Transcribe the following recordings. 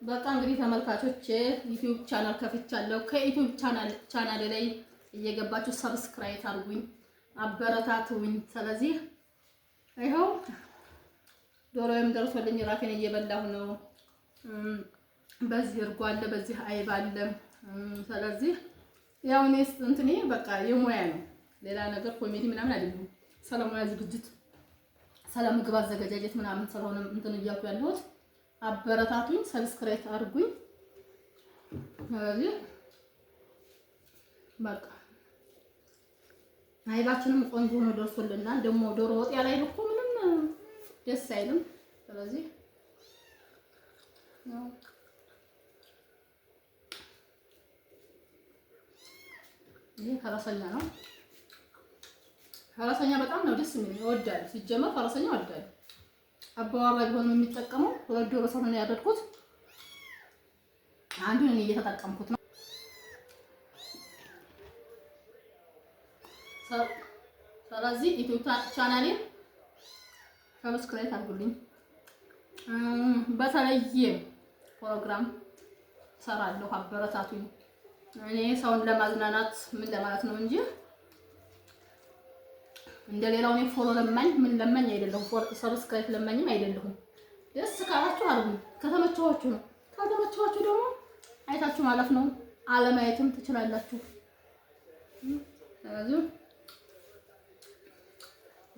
በቃ እንግዲህ ተመልካቾች ዩቲዩብ ቻናል ከፍቻለሁ። ከዩቲዩብ ቻናል ላይ እየገባችሁ ሰብስክራይብ አድርጉኝ፣ አበረታቱኝ። ስለዚህ ይኸው ዶሮዬም ደርሶልኝ ራቴን እየበላሁ ነው። በዚህ እርጎ አለ፣ በዚህ አይብ አለ። ስለዚህ ያው እኔስ እንትኔ በቃ የሙያ ነው፣ ሌላ ነገር ኮሜዲ ምናምን አይደለም። ሰላማዊ ዝግጅት፣ ሰላም ምግብ አዘገጃጀት ምናምን ስለሆነ እንትን እያልኩ ያለሁት አበረታቱኝ፣ ሰብስክራይብ አድርጉኝ። ስለዚህ በቃ አይባችንም ቆንጆ ሆኖ ደርሶልናል። ደግሞ ዶሮ ወጥ ያላይ እኮ ምንም ደስ አይልም። ስለዚህ ይሄ ፈረሰኛ ነው። ፈረሰኛ በጣም ነው ደስ የሚል እወዳለሁ። ሲጀመር ፈረሰኛ እወዳለሁ። አባወራ ቢሆን የሚጠቀመው ሁለት ዶሮ ስለሆነ ያደረኩት አንዱን እኔ እየተጠቀምኩት ነው። ስለዚህ ዩቲዩብ ቻናሌን ሰብስክራይብ አድርጉልኝ። በተለየ ፕሮግራም ሰራለሁ፣ አበረታቱኝ። እኔ ሰውን ለማዝናናት ምን ለማለት ነው እንጂ እንደሌላው እኔ ፎሎ ለማኝ ምን ለማኝ አይደለሁም። ሰብስክራይብ ለማኝም አይደለሁም። ደስ ካላችሁ አድርጉ፣ ከተመቻችሁ ነው። ካልተመቻችሁ ደግሞ አይታችሁ ማለፍ ነው። አለማየትም ትችላላችሁ። ስለዚህ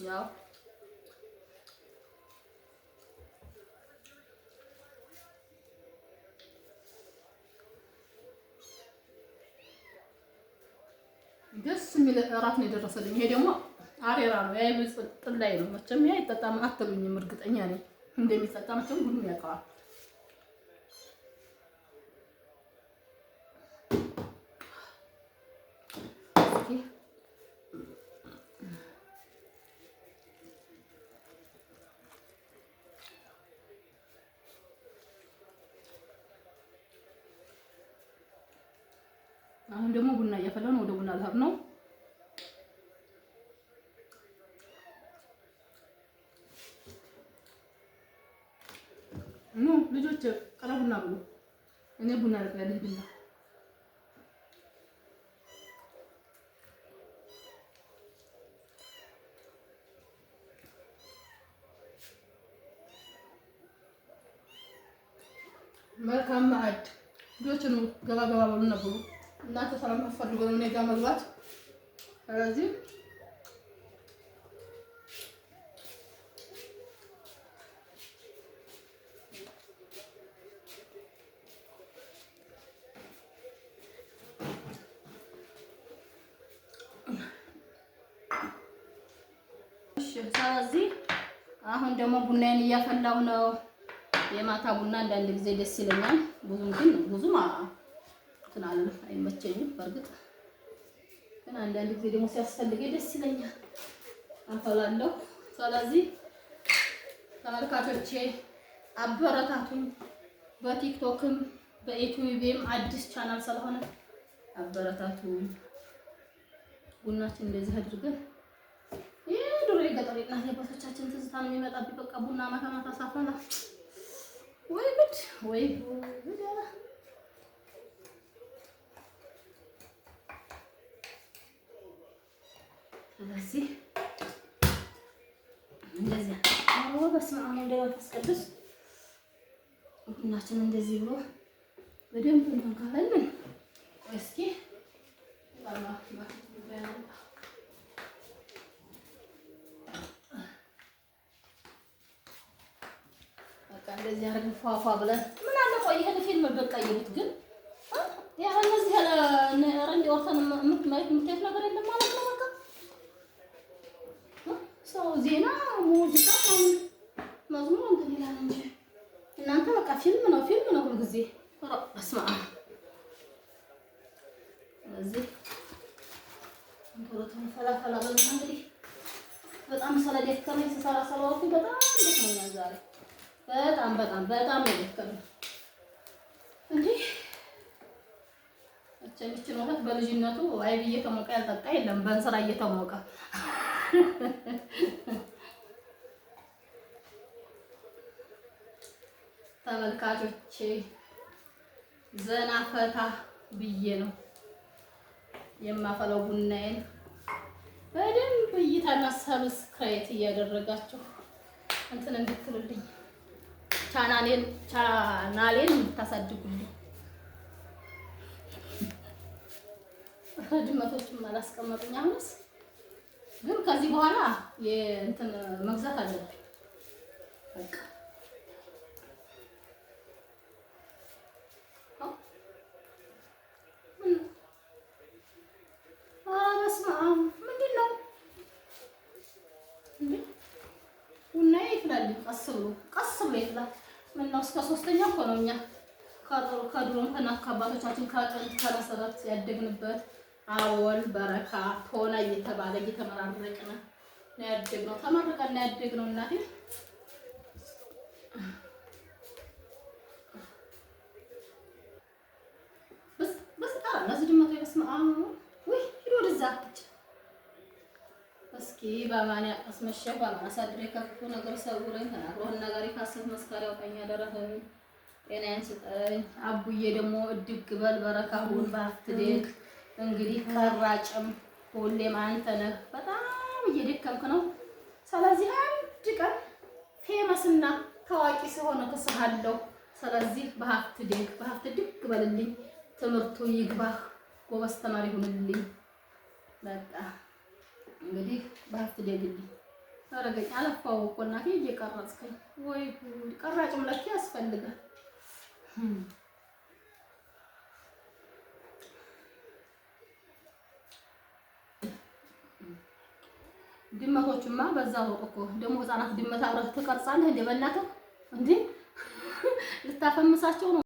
ያው ደስ የሚል እራት ነው የደረሰልኝ። ይሄ ደግሞ አሬራ ነው፣ ያይ ጥላይ ነው። መቼም ይሄ አይጠጣም አትሉኝም፣ እርግጠኛ ነኝ እንደሚጠጣ መቼም ሁሉም ያውቀዋል። አሁን ደግሞ ቡና እያፈላን ወደ ቡና ልሀብ ነው። ኑ ልጆች ቀረቡና ብሉ። እኔ ቡና ልቅዳልኝ ብላ መልካም ማዕድ ልጆች ነው። ገባ ገባ በሉ ነበሩ። እናንተ ሰላም አትፈልጉ ነው እኔ ጋር መግባት። ስለዚህ አሁን ደግሞ ቡናዬን እያፈላሁ ነው። የማታ ቡና አንዳንድ ጊዜ ደስ ይለኛል። ብዙም ትናል አይመቸኝም። በርግጥ ግን አንዳንድ ጊዜ ደግሞ ሲያስፈልገኝ ደስ ይለኛል፣ አፈላለሁ። ስለዚህ ተመልካቾቼ አበረታቱኝ። በቲክቶክም በዩቲዩብም አዲስ ቻናል ስለሆነ አበረታቱኝ። ቡናችን እንደዚህ አድርገን የድሮ የገጠር እናት አባቶቻችን ትዝታ ነው የሚመጣብኝ። በቃ ቡና ማታ ማታ ሳፈላ ወይ ጉድ ወይ ጉድ። ስለዚህ እንደዚህ በስመ አብ ወወልድ ወመንፈስ ቅዱስ ቡናችን እንደዚህ ብሎ በደንብ እንትን ካለን እስኪ እንደዚህ አድርገን ፏፏ ብለን ምን አለ ቆይ ይሄን ፊልም በቃ ይሉት ግን ያ እነዚህ ያለ ረንዲ ኦርተን የምታዩት ነገር የለም ማለት ነው። በቃ ሰው ዜና ሙዚቃ መዝሙር እንትን ይላል እንጂ እናንተ በቃ ፊልም ነው ሁሉ ጊዜ። በስመ አብ እዚህ እንቶሎት ፈላፈላ በልና እንግዲህ በጣም ስለደከመኝ ስሰራ ስለዋልኩኝ በጣም ደክሞኛል ዛሬ። በጣም ነው የደከመኝ እንጂ እቺን ወተት በልጅነቱ አይብ እየተሞቀ ያልጠጣ የለም፣ በእንስራ እየተሞቀ ተመልካቾቼ ዘና ፈታ ብዬ ነው የማፈላው ቡናዬን። በደንብ እይታና ሰብስክራይብ እያደረጋችሁ እንትን እንድትሉልኝ ቻናሌን እንድታሳድጉልኝ። ድመቶችም አላስቀመጡኝ። አሁንስ ግን ከዚህ በኋላ የእንትን መግዛት አለብኝ በቃ። ምንድን ነው ቡናዬ ይፍላል። ቀስ ብሎ ይፍላል። ምነው እስከ ሶስተኛ እኮ ነው እኛ ከድሮም ከአባቶቻችን ከጥንት ከመሰረት ያደግንበት አወል በረካ ቶና እየተባለ እየተመራረቅን ነው ያደግነው። ተመርቀን ነው ያደግነው እናቴ። እነዚህ ድመቶች በስመ አብ ወይ ሂድ ወደዛ። እስኪ በማን ያስመሸህ በማን አሳድሬ ከክፉ ነገር ሰውረኝ። ተናግሮህን ነገር ካሰብ መስካሪ ያውጣኝ ያደረኸኝ ጤናዬን ስጠኝ። አቡዬ ደግሞ እድግ በል በረካሁን ባትደግ። እንግዲህ ቀራጭም ሁሌም አንተ ነህ። በጣም እየደከምክ ነው። ስለዚህ አንድ ቀን ፌመስና ታዋቂ ሲሆን እከስሃለሁ። ስለዚህ በሀብት ድግ በልልኝ። ትምህርቱ ይግባህ፣ ጎበዝ ተማሪ ሁንልኝ። በቃ እንግዲህ በሀብት ደግልኝ። አረገኝ አለፋው እኮ እናቴ እየቀረጽከኝ። ወይ ጉድ! ቀራጭም ለካ ያስፈልጋል። ድመቶችማ በዛ ወጥ እኮ ደግሞ ህፃናት ድመት አብረህ ትቀርጻለህ እንደ በእናትህ እንዴ! ልታፈምሳቸው ነው።